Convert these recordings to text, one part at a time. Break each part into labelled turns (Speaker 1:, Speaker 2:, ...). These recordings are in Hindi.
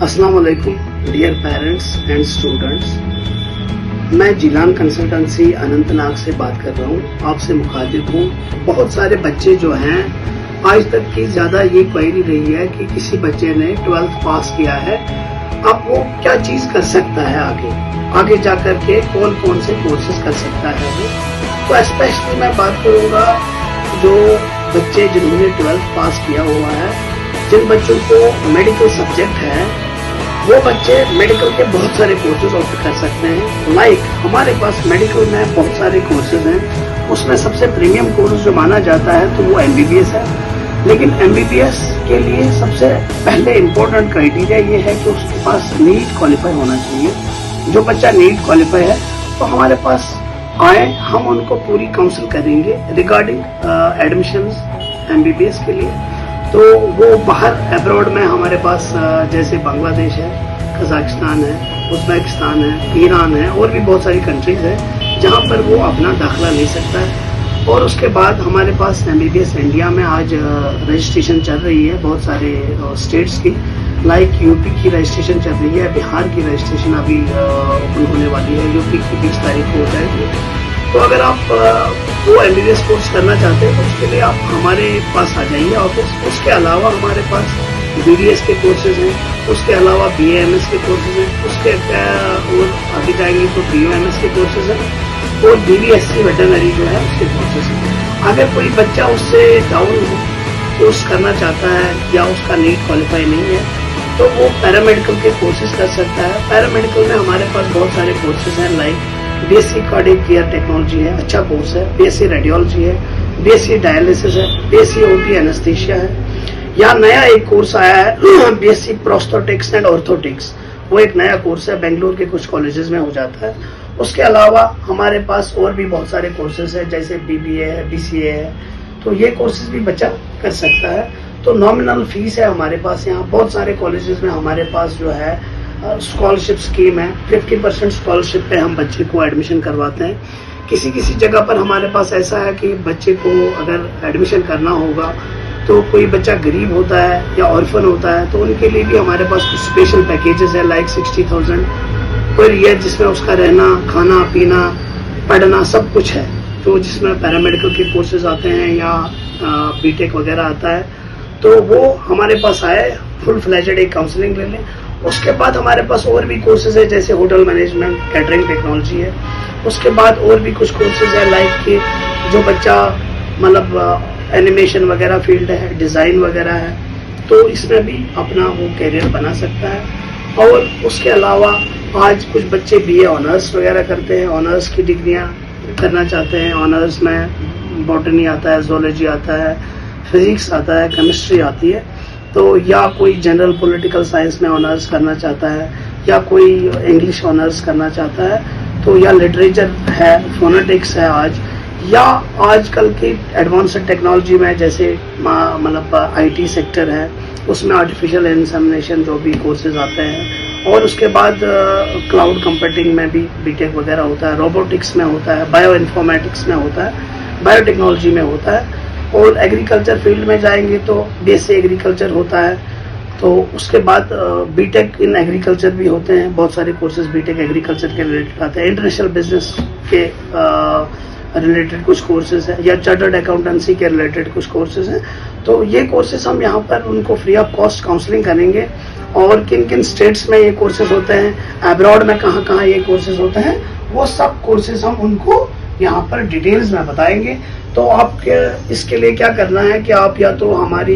Speaker 1: अस्सलाम वालेकुम डियर पेरेंट्स एंड स्टूडेंट्स। मैं जिलान कंसल्टेंसी अनंतनाग से बात कर रहा हूँ, आपसे मुखातिब हूँ। बहुत सारे बच्चे जो हैं, आज तक की ज़्यादा ये क्वेरी रही है कि किसी बच्चे ने 12th पास किया है, अब वो क्या चीज़ कर सकता है, आगे जाकर के कौन कौन से कोर्सेज कर सकता है वो। तो स्पेशली मैं बात करूँगा जो बच्चे जिन्होंने 12th पास किया हुआ है, जिन बच्चों को मेडिकल सब्जेक्ट है, वो बच्चे मेडिकल के बहुत सारे कोर्सेज ऑप्ट कर सकते हैं। लाइक हमारे पास मेडिकल में बहुत सारे कोर्सेज हैं, उसमें सबसे प्रीमियम कोर्स जो माना जाता है तो वो MBBS है। लेकिन MBBS के लिए सबसे पहले इम्पोर्टेंट क्राइटेरिया ये है कि उसके पास नीट क्वालिफाई होना चाहिए। जो बच्चा नीट क्वालिफाई है तो हमारे पास आए, हम उनको पूरी काउंसिल करेंगे रिगार्डिंग एडमिशंस MBBS के लिए। तो वो बाहर अब्रॉड में हमारे पास जैसे बांग्लादेश है, कजाकिस्तान है, उज़्बेकिस्तान है, ईरान है और भी बहुत सारी कंट्रीज है जहाँ पर वो अपना दाखिला ले सकता है। और उसके बाद हमारे पास MBBS इंडिया में आज रजिस्ट्रेशन चल रही है बहुत सारे स्टेट्स की। लाइक यूपी की रजिस्ट्रेशन चल रही है, बिहार की रजिस्ट्रेशन अभी ओपन होने वाली है, यूपी की 20 तारीख को हो जाएगी। तो अगर आप वो MBBS कोर्स करना चाहते हैं तो उसके लिए आप हमारे पास आ जाइए ऑफिस। उसके अलावा हमारे पास BDS के कोर्सेज हैं, उसके अलावा BAMS के कोर्सेज हैं, उसके और आगे जाएंगे तो BOMS के कोर्सेज हैं और BVSC वेटरनरी जो है उसके कोर्सेज हैं। अगर कोई बच्चा उससे डाउन कोर्स करना चाहता है या उसका नीट क्वालिफाई नहीं है तो वो पैरामेडिकल के कोर्सेज कर सकता है। पैरामेडिकल में हमारे पास बहुत सारे कोर्सेज हैं, like BSc cardiac care technology है, अच्छा कोर्स है, BSc रेडियोलॉजी है, BSc डायलिसिस है, BSc OT एनेस्थीसिया है। या नया एक कोर्स आया है BSc प्रोस्थेटिक्स एंड ऑर्थोटिक्स, वो एक नया कोर्स है, बेंगलुरु के कुछ कॉलेजेस में हो जाता है। उसके अलावा हमारे पास और भी बहुत सारे कोर्सेज है, जैसे BBA है, BCA है, तो ये कोर्सेज भी बच्चा कर सकता है। तो नॉमिनल फीस है हमारे पास। यहाँ बहुत सारे कॉलेजेस में हमारे पास जो है स्कॉलरशिप स्कीम है, 50% स्कॉलरशिप पे हम बच्चे को एडमिशन करवाते हैं। किसी किसी जगह पर हमारे पास ऐसा है कि बच्चे को अगर एडमिशन करना होगा तो कोई बच्चा गरीब होता है या ऑर्फन होता है तो उनके लिए भी हमारे पास कुछ स्पेशल पैकेजेस है, लाइक 60,000 पर ईयर, जिसमें उसका रहना, खाना पीना, पढ़ना सब कुछ है। तो जिसमें पैरामेडिकल के कोर्सेज आते हैं या BTech वगैरह आता है तो वो हमारे पास आए, फुल फ्लैजेड एक काउंसलिंग ले लें। उसके बाद हमारे पास और भी कोर्सेज है, जैसे होटल मैनेजमेंट, कैटरिंग टेक्नोलॉजी है। उसके बाद और भी कुछ कोर्सेज है, लाइक कि जो बच्चा मतलब एनिमेशन वगैरह फील्ड है, डिज़ाइन वगैरह है, तो इसमें भी अपना वो कैरियर बना सकता है। और उसके अलावा आज कुछ बच्चे BA ऑनर्स वगैरह करते हैं, ऑनर्स की डिग्रियाँ करना चाहते हैं। ऑनर्स में बॉटनी आता है, जोलॉजी आता है, फिजिक्स आता है, केमिस्ट्री आती है। तो या कोई जनरल पॉलिटिकल साइंस में ऑनर्स करना चाहता है, या कोई इंग्लिश ऑनर्स करना चाहता है, तो या लिटरेचर है, फोनेटिक्स है आज, या आजकल की एडवांस्ड टेक्नोलॉजी में जैसे मतलब IT सेक्टर है, उसमें आर्टिफिशियल इंसेमिनेशन जो भी कोर्सेज आते हैं। और उसके बाद क्लाउड कंप्यूटिंग में भी BTech वगैरह होता है, रोबोटिक्स में होता है, बायो इन्फॉर्मेटिक्स में होता है, बायोटेक्नोलॉजी में होता है। और एग्रीकल्चर फील्ड में जाएंगे तो BSc एग्रीकल्चर होता है। तो उसके बाद BTech इन एग्रीकल्चर भी होते हैं, बहुत सारे कोर्सेज BTech एग्रीकल्चर के रिलेटेड आते हैं। इंटरनेशनल बिजनेस के रिलेटेड कुछ कोर्सेज हैं, या चार्टर्ड अकाउंटेंसी के रिलेटेड कुछ कोर्सेज हैं। तो ये कोर्सेज हम यहाँ पर उनको फ्री ऑफ कॉस्ट काउंसलिंग करेंगे, और किन किन स्टेट्स में ये कोर्सेज होते हैं, अब्रॉड में कहाँ कहाँ ये कोर्सेज होते हैं, वो सब कोर्सेज हम उनको यहाँ पर डिटेल्स में बताएंगे। तो आप इसके लिए क्या करना है कि आप या तो हमारी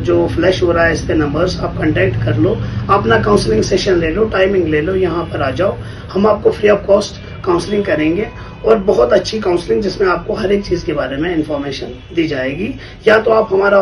Speaker 1: जो फ्लैश हो रहा है इस पे नंबर्स आप कांटेक्ट कर लो, अपना काउंसलिंग सेशन ले लो, टाइमिंग ले लो, यहाँ पर आ जाओ, हम आपको फ्री ऑफ कॉस्ट काउंसलिंग करेंगे। और बहुत अच्छी काउंसलिंग जिसमें आपको हर एक चीज़ के बारे में इंफॉर्मेशन दी जाएगी। या तो आप हमारा